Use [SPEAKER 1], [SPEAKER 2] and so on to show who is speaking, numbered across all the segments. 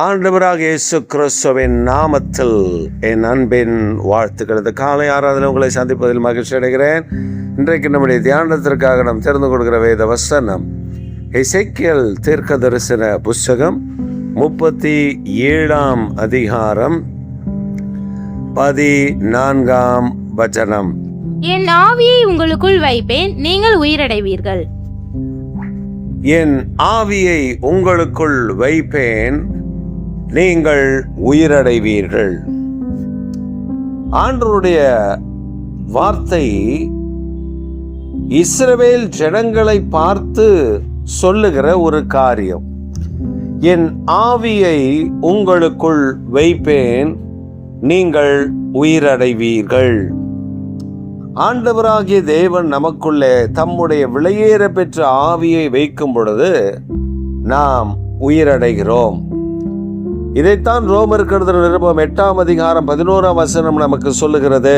[SPEAKER 1] ஆண்டவராக இயேசு கிறிஸ்துவின் நாமத்தில் என் அன்பின் வாழ்த்துக்கள். இந்த காலை ஆராதனை உங்களை சந்திப்பதில் மகிழ்ச்சி அடைகிறேன். இன்றைக்கு நம்முடைய தியானத்திற்காக நாம் தெரிந்து கொடுக்கிற வேத வசனம் எசேக்கியேல் தீர்க்க தரிசன புஸ்தகம் 37 அதிகாரம் 14 வசனம்.
[SPEAKER 2] என் ஆவியை உங்களுக்குள் வைப்பேன், நீங்கள் உயிரடைவீர்கள்.
[SPEAKER 1] என் ஆவியை உங்களுக்குள் வைப்பேன், நீங்கள் உயிரடைவீர்கள். ஆண்டவருடைய வார்த்தை இஸ்ரவேல் ஜனங்களை பார்த்து சொல்லுகிற ஒரு காரியம். என் ஆவியை உங்களுக்குள் வைப்பேன், நீங்கள் உயிரடைவீர்கள். ஆண்டவராகிய தேவன் நமக்குள்ளே தம்முடைய விலையேற பெற்ற ஆவியை வைக்கும் பொழுது நாம் உயிரடைகிறோம். இதைத்தான் ரோமருக்கு எழுதின நிருபம் 8 அதிகாரம் 11 வசனம் நமக்கு சொல்லுகிறது.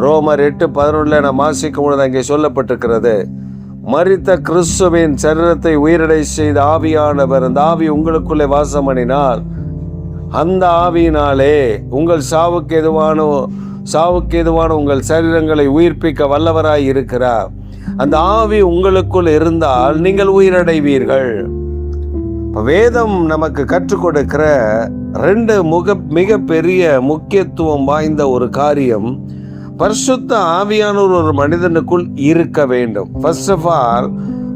[SPEAKER 1] ரோமர் 8:11 நாம் வாசிக்கும் பொழுது அங்கே சொல்லப்பட்டிருக்கிறது, மரித்த கிறிஸ்துவின் சரீரத்தை உயிரடை செய்த ஆவியானவர் அந்த ஆவி உங்களுக்குள்ளே வாசம் பண்ணினால் அந்த ஆவியினாலே உங்கள் சாவுக்கு எதுவான உங்கள் சரீரங்களை உயிர்ப்பிக்க வல்லவராய் இருக்கிறார். அந்த ஆவி உங்களுக்குள் இருந்தால் நீங்கள் உயிரடைவீர்கள். வேதம் நமக்கு கற்றுக் கொடுக்கிற 2 மிக பெரிய முக்கியத்துவம் வாய்ந்த ஒரு காரியம், பரிசுத்த ஆவியானவர் ஒரு மனிதனுக்குள் இருக்க வேண்டும். First of all,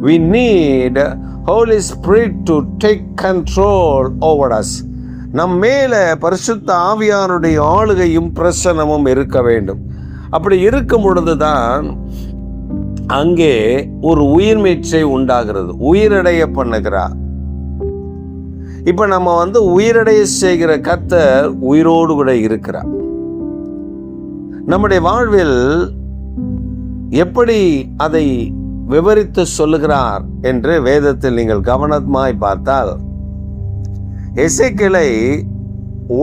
[SPEAKER 1] we need Holy Spirit to take control over us. நம் மேல பரிசுத்த ஆவியானுடைய ஆளுகையும் பிரசன்னமும் இருக்க வேண்டும். அப்படி இருக்கும் பொழுதுதான் அங்கே ஒரு உயிர்மீட்சை உண்டாகிறது, உயிரடைய பண்ணுகிறார். இப்ப நம்ம உயிரடைய செய்கிற கர்த்தர் உயிரோடு கூட இருக்கிறார். நம்முடைய வாழ்வில் எப்படி அதை விவரித்து சொல்லுகிறார் என்று வேதத்தில் நீங்கள் கவனமாய் பார்த்தால், எசேக்கியேலை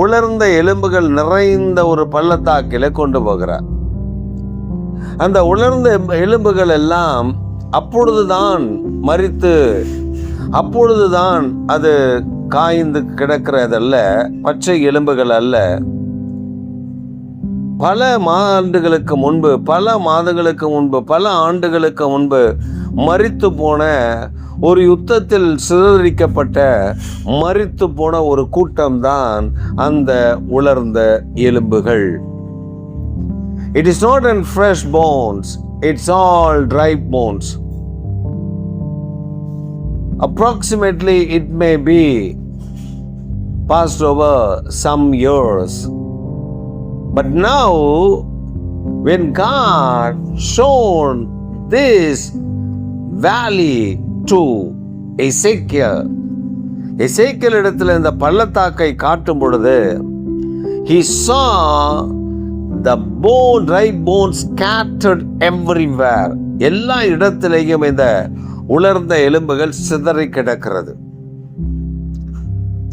[SPEAKER 1] உலர்ந்த எலும்புகள் நிறைந்த ஒரு பள்ளத்தாக்கிலே கொண்டு போகிறார். அந்த உலர்ந்த எலும்புகள் எல்லாம் அப்பொழுதுதான் மரித்து, அப்பொழுதுதான் அது காய்ந்து கிடக்கிறதல்ல, பச்சை எலும்புகள் அல்ல. பல ஆண்டுகளுக்கு முன்பு, பல மாதங்களுக்கு முன்பு, பல ஆண்டுகளுக்கு முன்பு மரித்து போன ஒரு யுத்தத்தில் சிதறடிக்கப்பட்ட மரித்து போன ஒரு கூட்டம்தான் அந்த உலர்ந்த எலும்புகள். It is not in fresh bones, it's all dry bones. Approximately it may be passed over some years, but now when God shown this valley to Ezekiel, எசேக்கியேல் இடத்துல இந்த பள்ளத்தாக்கை காட்டும் பொழுது he saw the dry bones scattered everywhere. எல்லா இடத்திலேயும் இந்த உலர்ந்த எலும்புகள் சிதறி கிடக்கிறது,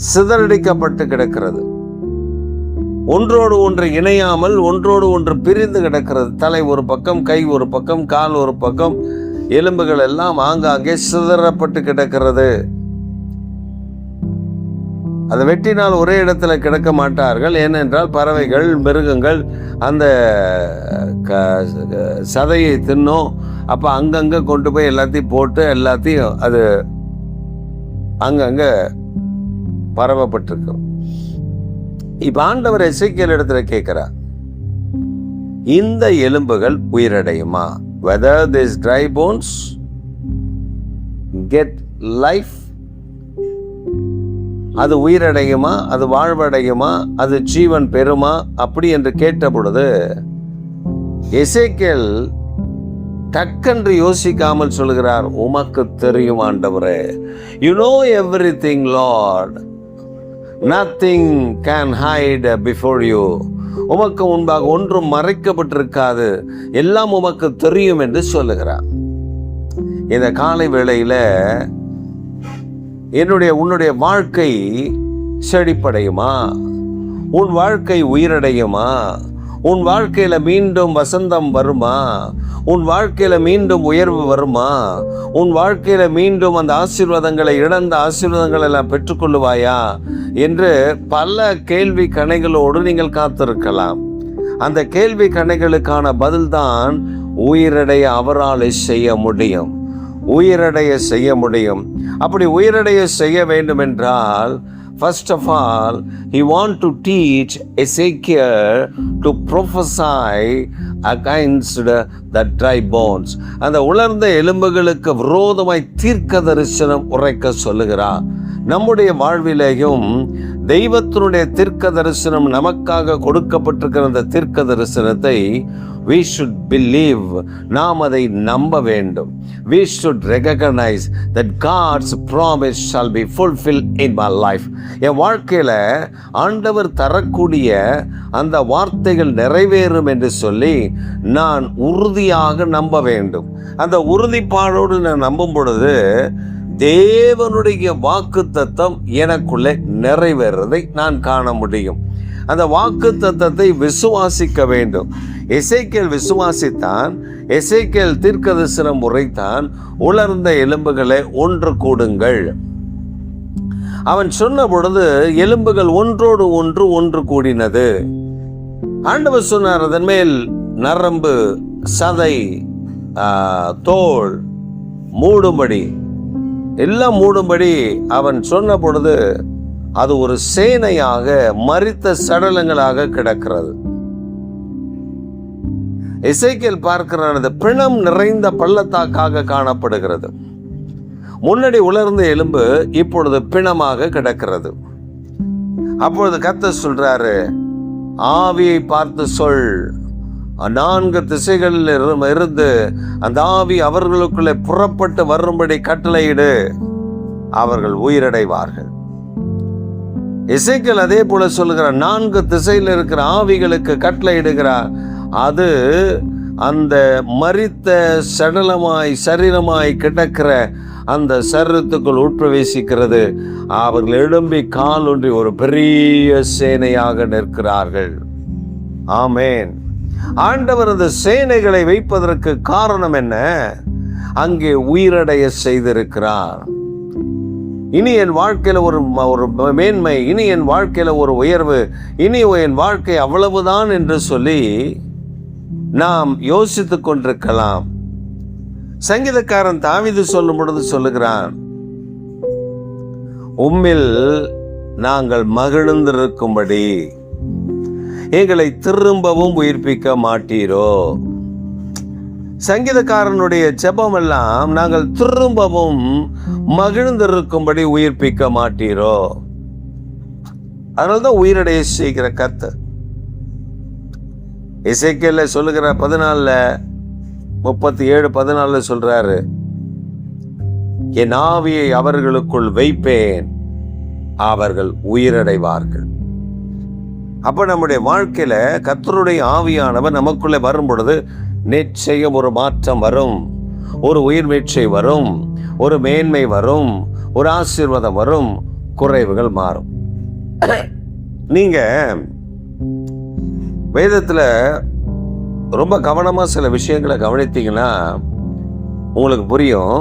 [SPEAKER 1] சிதறடிக்கப்பட்டு கிடக்கிறது, ஒன்றோடு ஒன்று இணையாமல் ஒன்றோடு ஒன்று பிரிந்து கிடக்கிறது. தலை ஒரு பக்கம், கை ஒரு பக்கம், கால் ஒரு பக்கம், எலும்புகள் எல்லாம் ஆங்காங்கே சிதறப்பட்டு கிடக்கிறது. அதை வெட்டினால் ஒரே இடத்துல கிடக்க மாட்டார்கள். ஏனென்றால் பறவைகள், மிருகங்கள் அந்த சதையை தின்னும். அப்போ அங்கங்கே கொண்டு போய் எல்லாத்தையும் போட்டு எல்லாத்தையும் அது அங்கங்கே பரவப்பட்டிருக்கும். இப்போ ஆண்டவர் எசேக்கியேல் இடத்துல கேட்கிறார், இந்த எலும்புகள் உயிரடையுமா? Whether these dry bones get life, அது உயிரடையுமா, அது வாழ்வடையுமா, அது ஜீவன் பெறுமா அப்படி என்று கேட்ட பொழுது எசேக்கியேல் டக்கென்று யோசிக்காமல் சொல்கிறார், உமக்கு தெரியும் ஆண்டவரே, you know everything Lord, nothing can hide before you. உமக்கு முன்பாக ஒன்றும் மறைக்கப்பட்டிருக்காது, எல்லாம் உமக்கு தெரியும் என்று சொல்லுகிறார். இந்த காலை வேளையில உன்னுடைய வாழ்க்கை செழிப்படையுமா? உன் வாழ்க்கை உயிரடையுமா? உன் வாழ்க்கையில மீண்டும் வசந்தம் வருமா? உன் வாழ்க்கையில மீண்டும் உயர்வு வருமா? உன் வாழ்க்கையில மீண்டும் அந்த ஆசீர்வாதங்களை, இழந்த ஆசீர்வாதங்களை எல்லாம் பெற்றுக்கொள்ளுவாயா என்று பல கேள்வி கணைகளோடு நீங்கள் காத்திருக்கலாம். அந்த கேள்வி கணைகளுக்கான பதில்தான் உயிரடைய அவரால் செய்ய முடியும். உயிரடைய செய்ய முடியும். அப்படி உயிரடைய செய்ய வேண்டும் என்றால், first of all, he want to teach Ezekiel to prophesy against the dry bones. அந்த உலர்ந்த எலும்புகளுக்கு விரோதமாய் தீர்க்க தரிசனம் உரைக்க சொல்லுகிறார். நம்முடைய வாழ்விலேயும் தெய்வத்தினுடைய தீர்க்க தரிசனம் நமக்காக கொடுக்கப்பட்டிருக்கிற அந்த தீர்க்க தரிசனத்தை we should believe. நாம் அதை நம்ப வேண்டும். We should recognize that God's promise shall be fulfilled in my life. என் வாழ்க்கையில ஆண்டவர் தரக்கூடிய அந்த வார்த்தைகள் நிறைவேறும் என்று சொல்லி நான் உறுதியாக நம்ப வேண்டும். அந்த உறுதிப்பாடோடு நான் நம்பும் பொழுது தேவனுடைய வாக்குத்தத்தம் எனக்குள்ளே நிறைவேறதை நான் காண முடியும். அந்த வாக்குத்தத்தத்தை விசுவாசிக்க வேண்டும். எசேக்கியேல் விசுவாசித்தான். எசேக்கியேல் தீர்க்கதரிசனம் உரைத்தான், உலர்ந்த எலும்புகளை ஒன்று கூடுங்கள். அவன் சொன்ன பொழுது எலும்புகள் ஒன்றோடு ஒன்று கூடினது. ஆண்டவர் சொன்னார், அதன் மேல் நரம்பு, சதை, தோல் மூடும்படி, எல்லாம் மூடும்படி அவன் சொன்ன பொழுது அது ஒரு சேனையாக மரித்த சடலங்களாக கிடக்கிறது. எசேக்கியேல் பார்க்கிறான், அது பிணம் நிறைந்த பள்ளத்தாக்காக காணப்படுகிறது. முன்னாடி உலர்ந்த எலும்பு இப்பொழுது பிணமாக கிடக்கிறது. அப்பொழுது கர்த்தர் சொல்றாரு, ஆவியை பார்த்து சொல், 4 திசைகளில் இருந்து அந்த ஆவி அவர்களுக்குள்ளே புறப்பட்டு வரும்படி கட்டளையிடு, அவர்கள் உயிரடைவார்கள். எசேக்கியேல் அதே போல சொல்லுகிறார், 4 திசையில் இருக்கிற ஆவிகளுக்கு கட்டளையிடுகிறார். அது அந்த மரித்த சடலமாய் சரீரமாய் கிடக்கிற அந்த சரீரத்துக்குள் உட்பிரவேசிக்கிறது. அவர்கள் எழும்பி கால் ஒன்றி ஒரு பெரிய சேனையாக நிற்கிறார்கள். ஆமேன். ஆண்டவர் அந்த சேனைகளை வைப்பதற்கு காரணம் என்ன? அங்கே உயிரடைய செய்திருக்கிறார். இனி என் வாழ்க்கையில ஒரு மேன்மை, இனி என் வாழ்க்கையில ஒரு உயர்வு, இனி என் வாழ்க்கை அவ்வளவுதான் என்று சொல்லி நாம் யோசித்துக் கொண்டிருக்கலாம். சங்கீதக்காரன் தாவீது சொல்லும் பொழுது சொல்லுகிறான், உம்மில் நாங்கள் மகிழ்ந்திருக்கும்படி எங்களை திரும்பவும் உயிர்ப்பிக்க மாட்டீரோ. சங்கீதக்காரனுடைய ஜெபம் எல்லாம், நாங்கள் திரும்பவும் மகிழ்ந்திருக்கும்படி உயிர்ப்பிக்க மாட்டீரோ. அதனால்தான் உயிரடைய செய்கிற கர்த்தர். எசேக்கியேல் சொல்லுகிற 37:14 சொல்றாரு, என் ஆவியை அவர்களுக்குள் வைப்பேன், அவர்கள் உயிரடைவார்கள். அப்ப நம்முடைய வாழ்க்கையில கர்த்தருடைய ஆவியானவர் நமக்குள்ளே வரும் பொழுது நிச்சயம் ஒரு மாற்றம் வரும், ஒரு உயிர் மீட்சை வரும், ஒரு மேன்மை வரும், ஒரு ஆசீர்வாதம் வரும், குறைவுகள் மாறும். நீங்க வேதத்துல ரொம்ப கவனமா சில விஷயங்களை கவனித்தீங்கன்னா உங்களுக்கு புரியும்.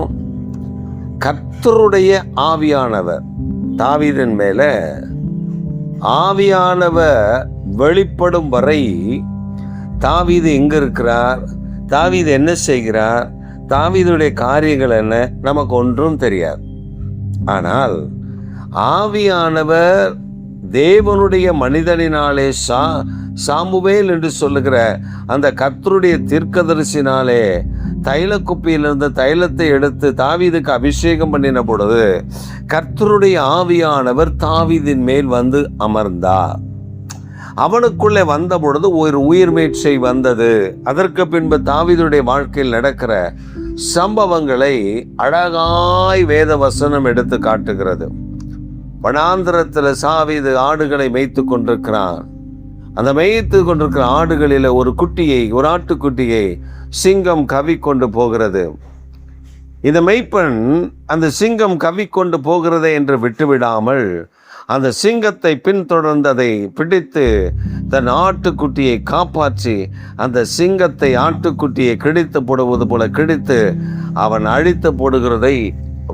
[SPEAKER 1] கர்த்தருடைய ஆவியானவர் தாவீதின் மேல ஆவியானவர் வெளிப்படும் வரை தாவீது எங்க இருக்கிறார், தாவீது என்ன செய்கிறார், தாவீதுடைய காரியங்கள் என்ன, நமக்கு ஒன்றும் தெரியாது. ஆனால் ஆவியானவர் தேவனுடைய மனிதனினாலே சாமுவேல் என்று சொல்லுகிற அந்த கர்த்தருடைய தீர்க்கதரிசினாலே தைல குப்பியிலிருந்து தைலத்தை எடுத்து தாவீதுக்கு அபிஷேகம் பண்ணின பொழுது கர்த்தருடைய ஆவியானவர் தாவீதின் மேல் வந்து அமர்ந்தார். அவனுக்குள்ளே வந்த பொழுது ஒரு உயிர் மீட்சை வந்தது. அதற்கு பின்பு தாவீதுடைய வாழ்க்கையில் நடக்கிற சம்பவங்களை அழகாய் வேத வசனம் எடுத்து காட்டுகிறது. வனாந்திரத்தில் தாவீது ஆடுகளை மேய்த்து கொண்டிருக்கிறான். அந்த மேய்த்து கொண்டிருக்கிற ஆடுகளில் ஒரு ஆட்டுக்குட்டியை சிங்கம் கவ்விக்கொண்டு போகிறது. இந்த மெய்ப்பன் அந்த சிங்கம் கவ்விக்கொண்டு போகிறதே என்று விட்டுவிடாமல் அந்த சிங்கத்தை பின்தொடர்ந்து அதை பிடித்து தன் ஆட்டுக்குட்டியை காப்பாற்றி அந்த சிங்கத்தை ஆட்டுக்குட்டியை கிழித்து போடுவது போல கிழித்து அவன் அழித்து போடுகிறதை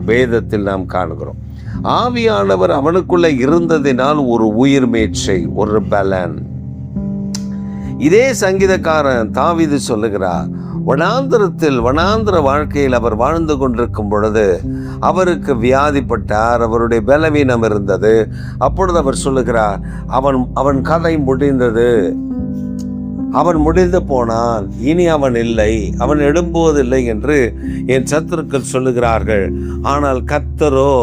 [SPEAKER 1] வேதத்தில் நாம் காணுகிறோம். ஆவியானவர் அவனுக்குள்ள இருந்ததினால் ஒரு உயிர் மேற்றை, ஒரு பலன். இதே சங்கீதக்காரன் தாவீது சொல்லுகிறார், வனாந்திர வாழ்க்கையில் அவர் வாழ்ந்து கொண்டிருக்கும் பொழுது அவருக்கு வியாதிப்பட்டார், அவருடைய பலவீனம் இருந்தது. அப்பொழுது அவர் சொல்லுகிறார், அவன் கதை முடிந்தது, அவன் முடிந்து போனான், இனி அவன் இல்லை, அவன் எழும்புவதில்லை என்று என் சத்துருக்கள் சொல்லுகிறார்கள். ஆனால் கர்த்தரோ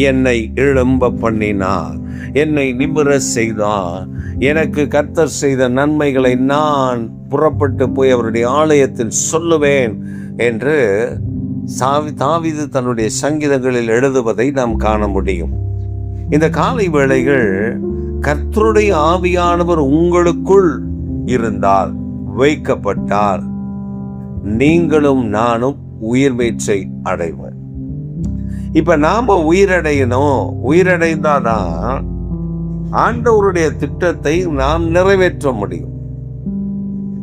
[SPEAKER 1] என்னை எழும்ப பண்ணினார், என்னை நிமிர செய்தார். எனக்கு கர்த்தர் செய்த நன்மைகளை நான் புறப்பட்டு போய் அவருடைய ஆலயத்தில் சொல்லுவேன் என்று தாவீது தன்னுடைய சங்கீதங்களில் எழுதுவதை நாம் காண முடியும். இந்த காலை வேளைகள் கர்த்தருடைய ஆவியானவர் உங்களுக்குள் இருந்தால், வைக்கப்பட்டால், நீங்களும் நானும் உயிர் மேற்றை அடைவோம். இப்ப நாம உயிரடையணும். உயிரடைந்தாதான் ஆண்டவருடைய திட்டத்தை நாம் நிறைவேற்ற முடியும்.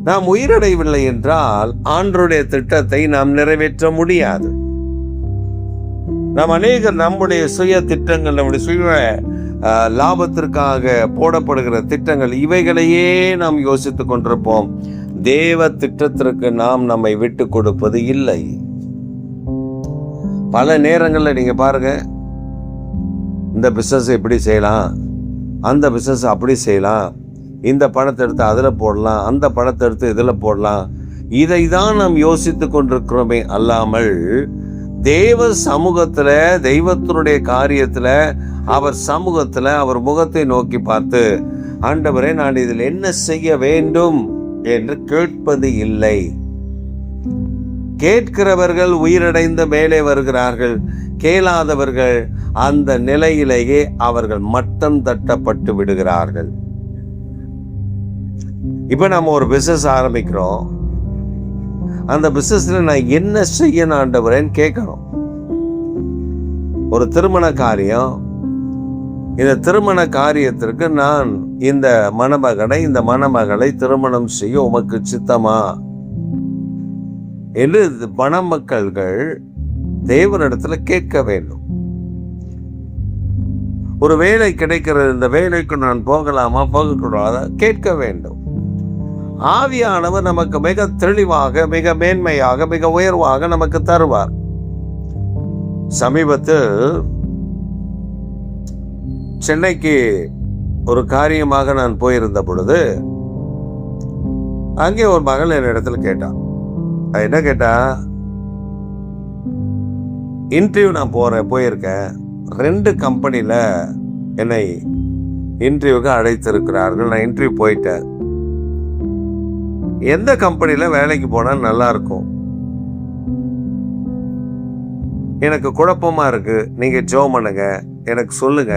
[SPEAKER 1] நாம் உயிரடையவில்லை என்றால் ஆண்டவருடைய திட்டத்தை நாம் நிறைவேற்ற முடியாது. நாம் அநேகர் நம்முடைய சுய திட்டங்கள், நம்முடைய சுய லாபத்திற்காக போடப்படுகிற திட்டங்கள், இவைகளையே நாம் யோசித்துக் கொண்டிருப்போம். தேவ திட்டத்திற்கு நாம் நம்மை விட்டு கொடுப்பது இல்லை. பல நேரங்களில் நீங்க பாருங்க, இந்த பிசினஸ் எப்படி செய்யலாம், அந்த பிசினஸ் அப்படி செய்யலாம், இந்த பணத்தை எடுத்து அதில் போடலாம், அந்த பணத்தை எடுத்து இதில் போடலாம், இதை தான் நாம் யோசித்து கொண்டிருக்கிறோமே அல்லாமல் தேவ சமூகத்தில், தெய்வத்தினுடைய காரியத்தில், அவர் சமூகத்தில் அவர் முகத்தை நோக்கி பார்த்து, ஆண்டவரே நான் இதில் என்ன செய்ய வேண்டும் என்று கேட்பது இல்லை. கேட்கிறவர்கள் உயிரடைந்த மேலே வருகிறார்கள், கேளாதவர்கள் அந்த நிலையிலேயே அவர்கள் மட்டம் தட்டப்பட்டு விடுகிறார்கள். இப்ப நம்ம ஒரு பிசினஸ் ஆரம்பிக்கிறோம். அந்த பிசினஸ்ல நான் என்ன செய்யணும் ஆண்டவரேன்னு கேட்கணும். ஒரு திருமண காரியம், இந்த திருமண காரியத்திற்கு நான் இந்த மணமகனை, இந்த மணமகளை திருமணம் செய்ய உமக்கு சித்தமா என்று மணமக்கள்கள் தேவனிடத்துல கேட்க வேண்டும். ஒரு வேலை கிடைக்கிறது, இந்த வேலைக்கு நான் போகலாமா போகக்கூடாதா கேட்க வேண்டும். ஆவியானவர் நமக்கு மிக தெளிவாக, மிக மேன்மையாக, மிக உயர்வாக நமக்கு தருவார். சமீபத்தில் சென்னைக்கு ஒரு காரியமாக நான் போயிருந்த பொழுது அங்கே ஒரு மகள் என்னிடத்துல கேட்டான். என்ன கேட்டா, இன்டர்வியூ நான் போயிருக்கேன், 2 கம்பெனியில் என்னை இன்டர்வியூக்கு அழைத்திருக்கிறார்கள், நான் இன்டர்வியூ போயிட்டேன், எந்த கம்பெனியில் வேலைக்கு போனால் நல்லா இருக்கும், எனக்கு குழப்பமா இருக்கு, நீங்க ஜெபம் பண்ணுங்க, எனக்கு சொல்லுங்க.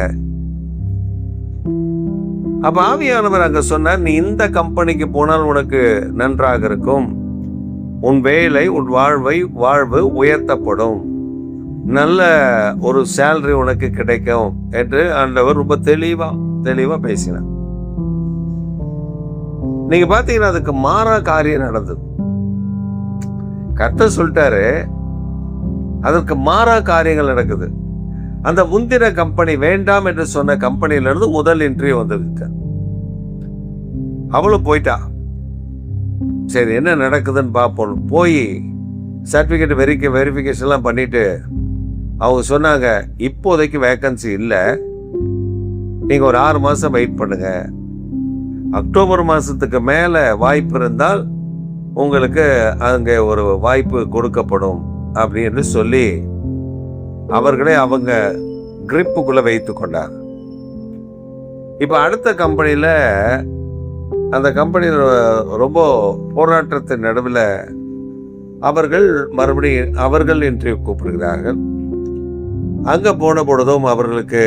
[SPEAKER 1] அப்ப ஆவியானவர் அங்க சொன்னார், நீ இந்த கம்பெனிக்கு போனால் உனக்கு நன்றாக இருக்கும், உன் வேலை, உன் வாழ்வு உயர்த்தப்படும், நல்ல ஒரு சேலரி உனக்கு கிடைக்கும் என்று ஆண்டவர் ரொம்ப தெளிவா பேசினார். நீங்க பாத்தீங்கன்னா அதுக்கு மாறா காரியம் நடந்தது. கர்த்தர் சொல்லிட்டாரு, அதற்கு மாறா காரியங்கள் நடக்குது. அந்த முந்தின கம்பெனி வேண்டாம் என்று சொன்ன கம்பெனியில இருந்து முதல் இன்டர்வியூ வந்திருக்கு. அவளும் போயிட்டா. சரி என்ன நடக்குதுன்னு பார்ப்போம். போய் சர்டிஃபிகேட் வெரிஃபிகேஷன்லாம் பண்ணிட்டு அவங்க சொன்னாங்க, இப்போதைக்கு வேக்கன்சி இல்லை, நீங்கள் ஒரு 6 மாதம் வெயிட் பண்ணுங்க, அக்டோபர் மாதத்துக்கு மேலே வாய்ப்பு இருந்தால் உங்களுக்கு அங்கே ஒரு வாய்ப்பு கொடுக்கப்படும் அப்படின்னு சொல்லி அவர்களே அவங்க கிரிப்புக்குள்ளே வைத்து கொண்டார். இப்போ அடுத்த கம்பெனியில், அந்த கம்பெனியில் ரொம்ப போராட்டத்தின் நடுவில் அவர்கள் இன்டர்வியூ கூப்பிடுகிறார்கள். அங்கே போன பொழுதும் அவர்களுக்கு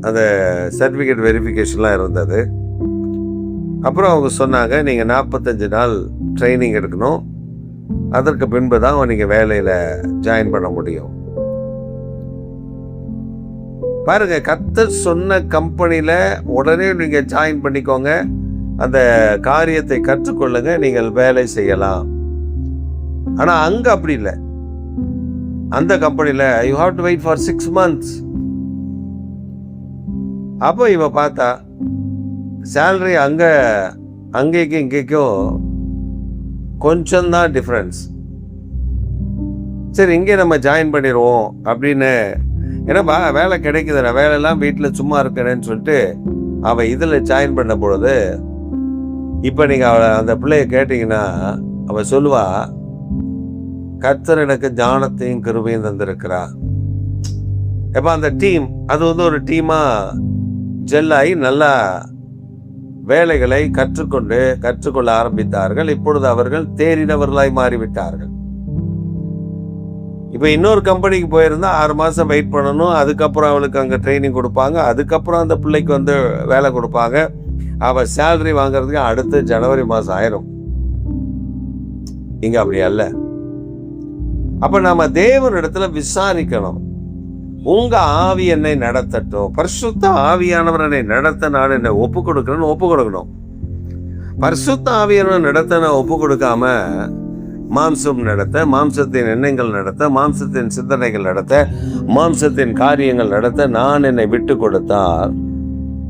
[SPEAKER 1] அந்த சர்டிஃபிகேட் வெரிஃபிகேஷன்லாம் இருந்தது. அப்புறம் அவங்க சொன்னாங்க, நீங்கள் 45 நாள் ட்ரைனிங் எடுக்கணும், அதற்கு பின்பு தான் நீங்கள் வேலையில் ஜாயின் பண்ண முடியும். பாருங்க, கர்த்தர் சொன்ன கம்பெனியில உடனே நீங்க ஜாயின் பண்ணிக்கோங்க, அந்த காரியத்தை கற்றுக்கொள்ளுங்க, நீங்கள் வேலை செய்யலாம். ஆனா அங்க அப்படி இல்லை. அந்த கம்பெனியில you have to wait for 6 months. அப்போ இவ பார்த்தா சேலரி அங்கேக்கும் இங்கேக்கும் கொஞ்சம் தான் டிஃப்ரென்ஸ். சரி, இங்கே நம்ம ஜாயின் பண்ணிடுவோம் அப்படின்னு. ஏன்னா வேலை கிடைக்குதுண்ணா, வேலையெல்லாம் வீட்டில் சும்மா இருக்கிறேன்னு சொல்லிட்டு அவள் இதில் ஜாயின் பண்ண பொழுது, இப்போ நீங்கள் அந்த பிள்ளைய கேட்டிங்கன்னா அவள் சொல்லுவா, கர்த்தர் எனக்கு ஞானத்தையும் கிருபையும் தந்திருக்கிறா. எப்போ அந்த டீம் அது ஒரு டீமாக ஜெல்லாகி நல்லா வேலைகளை கற்றுக்கொள்ள ஆரம்பித்தார்கள். இப்பொழுது அவர்கள் தேறினவர்களாய் மாறிவிட்டார்கள். இப்போ இன்னொரு கம்பெனிக்கு போயிருந்தா 6 மாதம் வெயிட் பண்ணணும். அதுக்கப்புறம் அவளுக்கு அங்கே ட்ரைனிங் கொடுப்பாங்க. அதுக்கப்புறம் அந்த பிள்ளைக்கு வேலை கொடுப்பாங்க. அவள் சேலரி வாங்குறதுக்கு அடுத்து ஜனவரி மாதம் ஆயிரும். இங்கே அப்படி அல்ல. அப்போ நம்ம தேவனிடத்துல விசாரிக்கணும், உங்க ஆவி என்னை நடத்தட்டும். பரிசுத்த ஆவியானவர் என்னை நடத்த நான் என்னை ஒப்பு கொடுக்கணும். பரிசுத்த ஆவியானவர் நடத்த நான் ஒப்பு கொடுக்காம மாம்சம் நடத்த, மாம்சத்தின் எண்ணங்கள் நடத்த, மாம்சத்தின் சிந்தனைகள் நடத்த, மாம்சத்தின் காரியங்கள் நடத்த நான் என்னை விட்டு கொடுத்தால்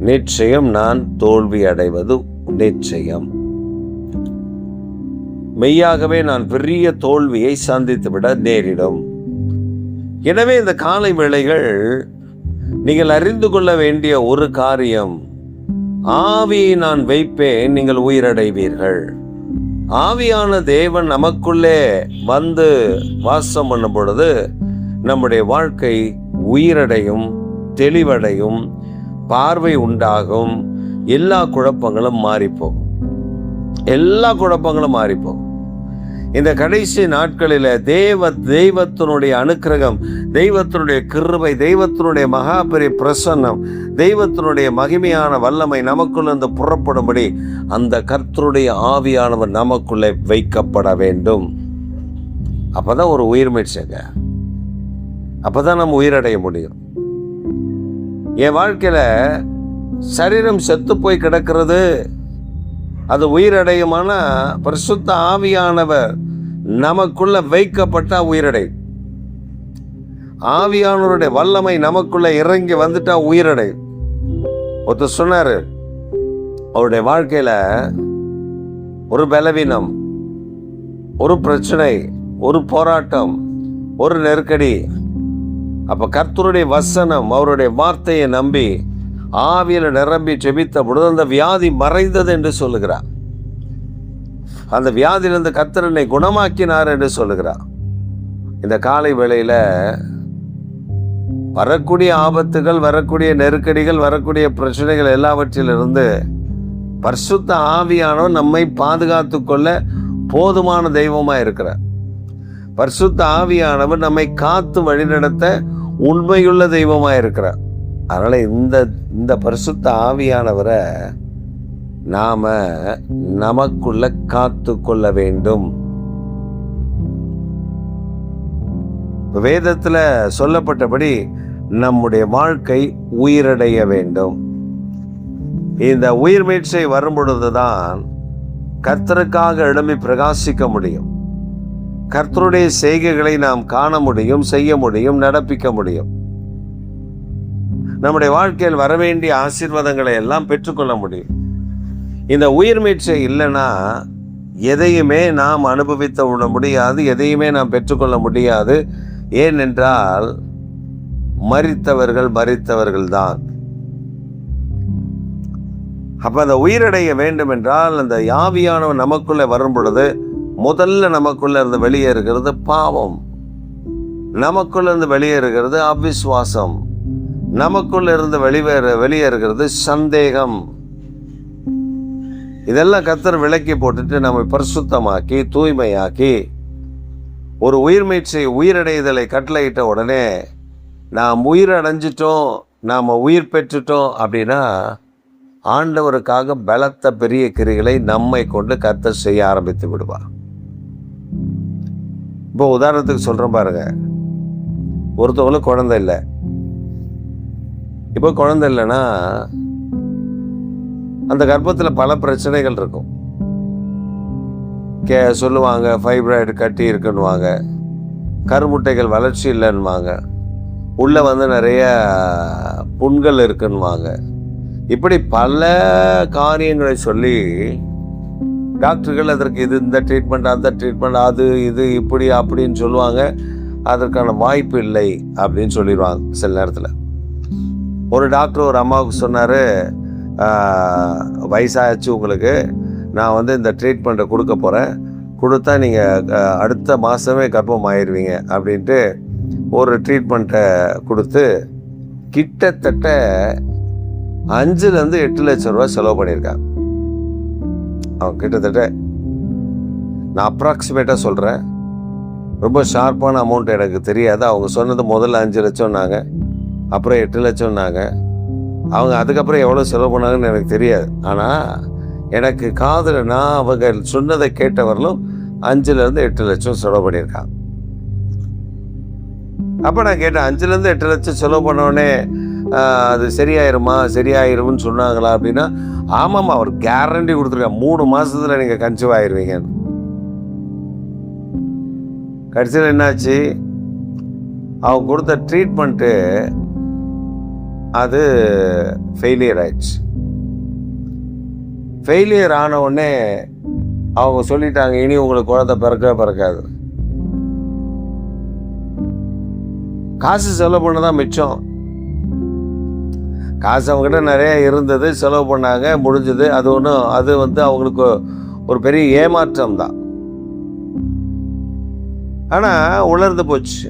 [SPEAKER 1] நிச்சயம் நான் தோல்வி அடைவது நிச்சயம். மெய்யாகவே நான் பெரிய தோல்வியை சந்தித்து விட நேரிடும். எனவே இந்த காலை வேளைகள் நீங்கள் அறிந்து கொள்ள வேண்டிய ஒரு காரியம், ஆவியை நான் வைப்பேன், நீங்கள் உயிரடைவீர்கள். ஆவியான தேவன் நமக்குள்ளே வந்து வாசம் பண்ணும் பொழுது நம்முடைய வாழ்க்கை உயிரடையும், தெளிவடையும், பார்வை உண்டாகும், எல்லா குழப்பங்களும் மாறிப்போகும். இந்த கடைசி நாட்களில் தெய்வத்தினுடைய அனுக்கிரகம், தெய்வத்தினுடைய கிருபை, தெய்வத்தினுடைய மகாபெரிய பிரசன்னம், தெய்வத்தினுடைய மகிமையான வல்லமை நமக்குள்ள புறப்படும்படி அந்த கர்த்தருடைய ஆவியானவர் நமக்குள்ளே வைக்கப்பட வேண்டும். அப்பதான் ஒரு உயிர் மீட்சங்க, அப்பதான் நம்ம உயிரடைய முடியும். என் வாழ்க்கையில சரீரம் செத்து போய் கிடக்கிறது, அது உயிரடையுமான பரிசுத்த ஆவியானவர் நமக்குள்ள வைக்கப்பட்டா உயிரடை. ஆவியானவருடைய வல்லமை நமக்குள்ள இறங்கி வந்துட்டா உயிரடை. ஒருத்தர் சொன்னாரு, அவருடைய வாழ்க்கையில ஒரு பலவீனம், ஒரு பிரச்சனை, ஒரு போராட்டம், ஒரு நெருக்கடி. அப்ப கர்த்தருடைய வசனம், அவருடைய வார்த்தையை நம்பி ஆவியில நிரம்பி ஜெபித்த பொழுது அந்த வியாதி மறைந்தது என்று சொல்லுகிறார். அந்த வியாதியிலிருந்து கர்த்தர் என்னை குணமாக்கினார் என்று சொல்லுகிறார். இந்த காலை வேளையில வரக்கூடிய ஆபத்துகள், வரக்கூடிய நெருக்கடிகள், வரக்கூடிய பிரச்சனைகள் எல்லாவற்றிலிருந்து பரிசுத்த ஆவியானவர் நம்மை பாதுகாத்து கொள்ள போதுமான தெய்வமா இருக்கிறார். பரிசுத்த ஆவியானவர் நம்மை காத்து வழிநடத்த உண்மையுள்ள தெய்வமா இருக்கிறார். அதனால இந்த பரிசுத்த ஆவியானவரை நாம நமக்குள்ள காத்து கொள்ள வேண்டும். வேதத்துல சொல்லப்பட்டபடி நம்முடைய வாழ்க்கை உயிரடைய வேண்டும். இந்த உயிர் மீட்சை வரும் பொழுதுதான் கர்த்தருக்காக எழும்பி பிரகாசிக்க முடியும். கர்த்தருடைய செய்கைகளை நாம் காண முடியும், செய்ய முடியும், நடப்பிக்க முடியும். நம்முடைய வாழ்க்கையில் வரவேண்டிய ஆசீர்வாதங்களை எல்லாம் பெற்றுக்கொள்ள முடியும். இந்த உயிர் மீட்சை இல்லைன்னா எதையுமே நாம் அனுபவித்து விட முடியாது, எதையுமே நாம் பெற்றுக்கொள்ள முடியாது. ஏனென்றால் மரித்தவர்கள் தான். அப்ப அந்த உயிரடைய வேண்டும் என்றால் அந்த ஆவியானவர் நமக்குள்ளே வரும் பொழுது முதல்ல நமக்குள்ள இருந்து வெளியேறுகிறது பாவம், நமக்குள்ள இருந்து வெளியேறுகிறது அவிசுவாசம், நமக்குள்ள இருந்து வெளியேறுகிறது சந்தேகம். இதெல்லாம் கர்த்தர் விலக்கி போட்டுட்டு நம்மை பரிசுத்தமாக்கி தூய்மையாக்கி ஒரு உயிரடைதலை கட்டளையிட்ட உடனே நாம் உயிரடைஞ்சிட்டோம், நாம் உயிர் பெற்றுட்டோம் அப்படின்னா ஆண்டவருக்காக பலத்த பெரிய கிரிகளை நம்மை கொண்டு கர்த்தர் செய்ய ஆரம்பித்து விடுவார். இப்போ உதாரணத்துக்கு சொல்கிறேன் பாருங்க, ஒருத்தவங்களுக்கு குழந்தை இல்லை, இப்போ குழந்தை இல்லைன்னா அந்த கர்ப்பத்தில் பல பிரச்சனைகள் இருக்கும். சொல்லுவாங்க ஃபைப்ராய்டு கட்டி இருக்குன்னுவாங்க, கருமுட்டைகள் வளர்ச்சி இல்லைன்னுவாங்க, உள்ளே நிறைய புண்கள் இருக்குன்னுவாங்க. இப்படி பல காரியங்களை சொல்லி டாக்டர்கள் அதற்கு இது இந்த ட்ரீட்மெண்ட் அந்த ட்ரீட்மெண்ட் அது இது இப்படி அப்படின்னு சொல்லுவாங்க. அதற்கான வாய்ப்பு இல்லை அப்படின்னு சொல்லிடுவாங்க. சில நேரத்தில் ஒரு டாக்டர் ஒரு அம்மாவுக்கு சொன்னார், வயசாகிடுச்சு உங்களுக்கு, நான் இந்த ட்ரீட்மெண்ட்டை கொடுக்க போகிறேன், கொடுத்தா நீங்கள் அடுத்த மாதமே கர்ப்பம் ஆயிடுவீங்க அப்படின்ட்டு ஒரு ட்ரீட்மெண்ட்டை கொடுத்து கிட்டத்தட்ட 5-8 லட்சம் ரூபா செலவு பண்ணியிருக்காங்க. அவங்க கிட்டத்தட்ட, நான் அப்ராக்சிமேட்டாக சொல்கிறேன், ரொம்ப ஷார்ப்பான அமௌண்ட் எனக்கு தெரியாது. அவங்க சொன்னது முதல்ல 5 லட்சம்னாங்க, அப்புறம் 8 லட்சம்னாங்க. அவங்க அதுக்கப்புறம் எவ்வளோ செலவு பண்ணாங்கன்னு எனக்கு தெரியாது. ஆனால் எனக்கு காதில் நான் அவங்க சொன்னதை கேட்டவர்களும் 5-8 லட்சம் செலவு பண்ணியிருக்காங்க. அப்போ நான் கேட்டேன், 5-8 லட்சம் செலவு பண்ணோடனே அது சரியாயிரும்னு சொன்னாங்களா அப்படின்னா, ஆமாம்மா, அவர் கேரண்டி கொடுத்துருக்காங்க, 3 மாதத்தில் நீங்கள் கன்சீவ் ஆயிடுவீங்க. கடைசியில் என்னாச்சு, அவங்க கொடுத்த ட்ரீட்மெண்ட்டு அது ஃபெயிலியர் ஆயிடுச்சு. ஃபெயிலியர் ஆன உடனே அவங்க சொல்லிட்டாங்க, இனி உங்களுக்கு குழந்தை பிறக்காது. காசு செலவு பண்ண தான் மிச்சம். காசு அவங்ககிட்ட நிறைய இருந்தது, செலவு பண்ணாங்க, முடிஞ்சது. அது அவங்களுக்கு ஒரு பெரிய ஏமாற்றம் தான். ஆனால் உலர்ந்து போச்சு,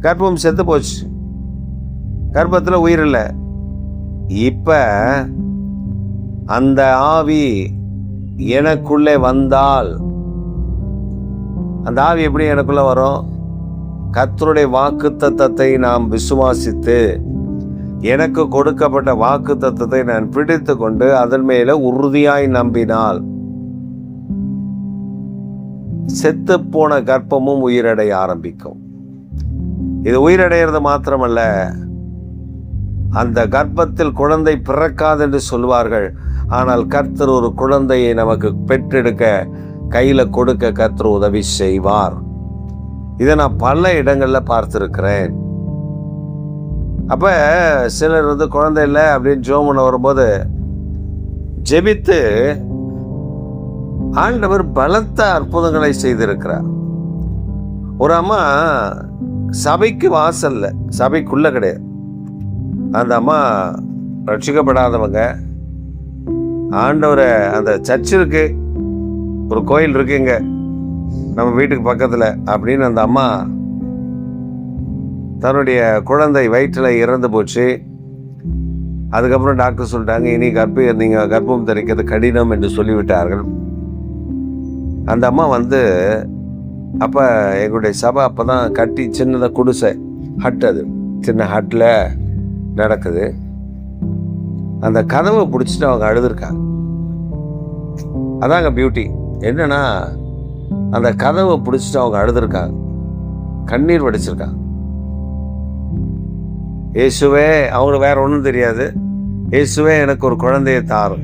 [SPEAKER 1] கர்ப்பம் செத்து போச்சு, கர்ப்பத்தில் உயிர் இல்லை. இப்போ அந்த ஆவி எனக்குள்ளே வந்தால், அந்த ஆவி எப்படி எனக்குள்ளே வரும்? கர்த்தருடைய வாக்குத்தத்தத்தை நாம் விசுவாசித்து, எனக்கு கொடுக்கப்பட்ட வாக்குத்தத்தத்தை நான் பிடித்து கொண்டு அதன் மேல உறுதியாய் நம்பினால், செத்து போன கர்ப்பமும் உயிரடைய ஆரம்பிக்கும். இது உயிரடைகிறது மாத்திரமல்ல, அந்த கர்ப்பத்தில் குழந்தை பிறக்காது என்று சொல்வார்கள். ஆனால் கர்த்தர் ஒரு குழந்தையை நமக்கு பெற்றெடுக்க, கையில கொடுக்க கர்த்தர் உதவி செய்வார். இதை நான் பல இடங்கள்ல பார்த்திருக்கிறேன். அப்ப சிலர் குழந்தை இல்லை அப்படின்னு ஜெபம் பண்ண வரும்போது ஜெபித்து ஆண்டவர் பலத்த அற்புதங்களை செய்திருக்கிறார். ஒரு அம்மா சபைக்கு வாசல்ல, சபைக்குள்ள கிடையாது, அந்த அம்மா ரட்சிக்கப்படாதவங்க, ஆண்டவரை, அந்த சர்ச் இருக்கு, ஒரு கோயில் இருக்குங்க நம்ம வீட்டுக்கு பக்கத்துல அப்படின்னு, அந்த அம்மா தன்னுடைய குழந்தை வயிற்றில் இறந்து போச்சு. அதுக்கப்புறம் டாக்டர் சொல்லிட்டாங்க, இனி நீங்கள் கர்ப்பம் தரிக்கிறது கடினம் என்று சொல்லிவிட்டார்கள். அந்த அம்மா அப்போ எங்களுடைய சபை அப்போ தான் கட்டி சின்னதாக குடிசை ஹட், அது சின்ன ஹட்டில் நடக்குது. அந்த கதவை பிடிச்சிட்டு அவங்க அழுதுருக்காங்க. அதாங்க பியூட்டி. என்னன்னா, அந்த கதவை பிடிச்சிட்டு அவங்க அழுதுருக்காங்க, கண்ணீர் வடிச்சிருக்காங்க. இயேசுவே, அவங்களுக்கு வேற ஒன்றும் தெரியாது, இயேசுவே எனக்கு ஒரு குழந்தையை தாரும்,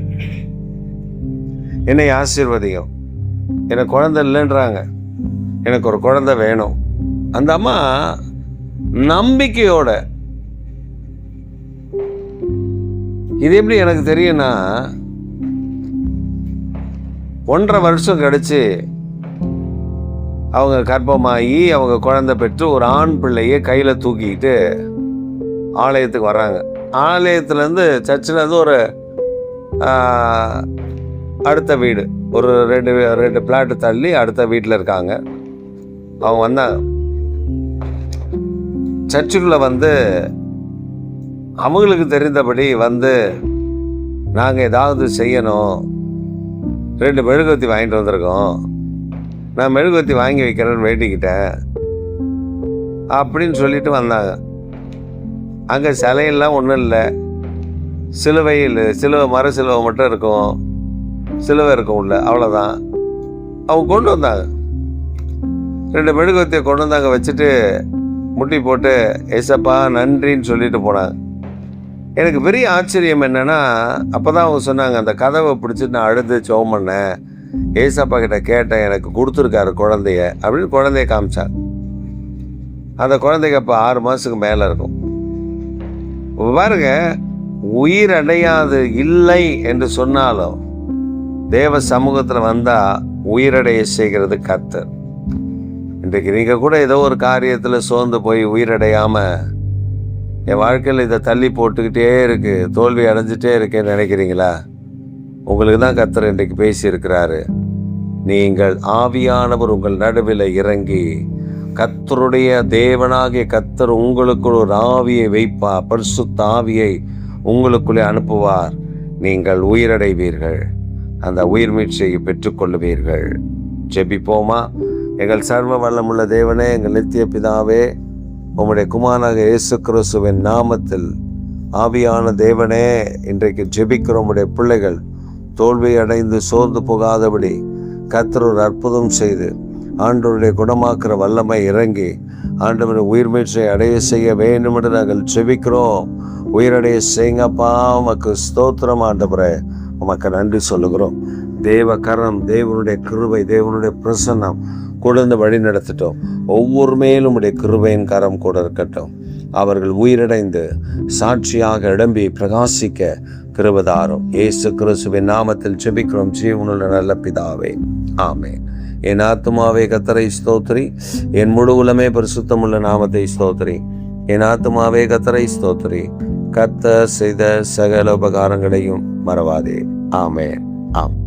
[SPEAKER 1] என்னை ஆசீர்வதியும், எனக்கு குழந்தை இல்லைன்றாங்க, எனக்கு ஒரு குழந்தை வேணும். அந்த அம்மா நம்பிக்கையோட, இது எப்படி எனக்கு தெரியும்னா, 1.5 வருஷம் கழிச்சு அவங்க கர்ப்பமாகி அவங்க குழந்தை பெற்று ஒரு ஆண் பிள்ளையை கையில தூக்கிக்கிட்டு ஆலயத்துக்கு வர்றாங்க. ஆலயத்துலேருந்து சர்ச்சிலேருந்து ஒரு அடுத்த வீடு, ஒரு 2 பிளாட்டு தள்ளி அடுத்த வீட்டில் இருக்காங்க. அவங்க வந்தாங்க. சர்ச்சுக்குள்ளே அவங்களுக்கு தெரிந்தபடி நாங்கள் ஏதாவது செய்யணும், 2 மெழுகுவர்த்தி வாங்கிட்டு வந்திருக்கோம், நான் மெழுகுவர்த்தி வாங்கி வைக்கிறேன்னு வேண்டிக்கிட்டேன் அப்படின்னு சொல்லிட்டு வந்தாங்க. அங்கே சிலையெல்லாம் ஒன்றும் இல்லை, சிலுவை மர சிலுவை மட்டும் இருக்கும், சிலுவை இருக்கும் உள்ள, அவ்வளோதான். அவங்க கொண்டு வந்தாங்க, 2 மெழுகுவர்த்தியை கொண்டு வந்தாங்க. வச்சுட்டு முட்டி போட்டு ஏசப்பா நன்றின்னு சொல்லிட்டு போனாங்க. எனக்கு பெரிய ஆச்சரியம் என்னென்னா, அப்போ தான் அவங்க சொன்னாங்க, அந்த கதவை பிடிச்சிட்டு நான் அழுது ஜெபம் பண்ணேன், ஏசப்பா கிட்ட கேட்டேன், எனக்கு கொடுத்துருக்காரு குழந்தைய அப்படின்னு குழந்தைய காமிச்சாங்க. அந்த குழந்தைக்கு அப்போ 6 மாதத்துக்கு மேலே இருக்கும். பாருங்க, உயிர் அடையாது இல்லை என்று சொன்னாலும் தேவ சமூகத்தில் வந்தால் உயிரடைய செய்கிறது கர்த்தர். இன்றைக்கு நீங்கள் கூட ஏதோ ஒரு காரியத்தில் சோர்ந்து போய் உயிரடையாமல் என் வாழ்க்கையில் இதை தள்ளி போட்டுக்கிட்டே இருக்கு, தோல்வி அடைஞ்சிட்டே இருக்கேன்னு நினைக்கிறீங்களா? உங்களுக்கு தான் கர்த்தர் இன்றைக்கு பேசியிருக்கிறாரு. நீங்கள் ஆவியானவர் உங்கள் நடுவில் இறங்கி கர்த்தருடைய தேவனாகிய கர்த்தர் உங்களுக்குள் ஒரு ஆவியை வைப்பார், பரிசுத்த ஆவியை உங்களுக்குள்ளே அனுப்புவார். நீங்கள் உயிரடைவீர்கள், அந்த உயிர் மீட்சியை பெற்றுக்கொள்ளுவீர்கள். ஜெபிப்போமா? எங்கள் சர்வ வல்லமுள்ள தேவனே, எங்கள் நித்திய பிதாவே, உம்முடைய குமாரனாக இயேசு கிறிஸ்துவின் நாமத்தில் ஆவியான தேவனே, இன்றைக்கு ஜெபிக்கிற உம்முடைய பிள்ளைகள் தோல்வி அடைந்து சோர்ந்து போகாதபடி கர்த்தர் ஒரு அற்புதம் செய்து ஆண்டவருடைய குணமாக்குற வல்லமை இறங்கி ஆண்டவருடைய உயிர் மீட்சியை அடைய செய்ய வேண்டும் என்று நாங்கள் ஜெபிக்கிறோம். உயிரடைய செய்யுங்கப்பா. உமக்கு ஸ்தோத்திரம் ஆண்டவரே, உமக்கு நன்றி சொல்லுகிறோம். தேவ கரம், தேவனுடைய கிருபை, தேவனுடைய பிரசன்னம் கொடுந்து வழி நடத்திட்டோம். ஒவ்வொரு மேலும் உடைய கிருபையின் கரம் கூட இருக்கட்டும். அவர்கள் உயிரடைந்து சாட்சியாக இடம்பி பிரகாசிக்க கிருபதாரும். இயேசு கிறிஸ்துவின் நாமத்தில் ஜெபிக்கிறோம் ஜீவனுள்ள நல்ல பிதாவே, ஆமென். என் ஆத்துமாவே கர்த்தரை ஸ்தோத்திரி, என் முழு உலமே பரிசுத்தமுள்ள நாமத்தை ஸ்தோத்திரி. என் ஆத்துமாவே கர்த்தரை ஸ்தோத்திரி, கர்த்தர் செய்த சகல உபகாரங்களையும் மறவாதே. ஆமென். ஆம்.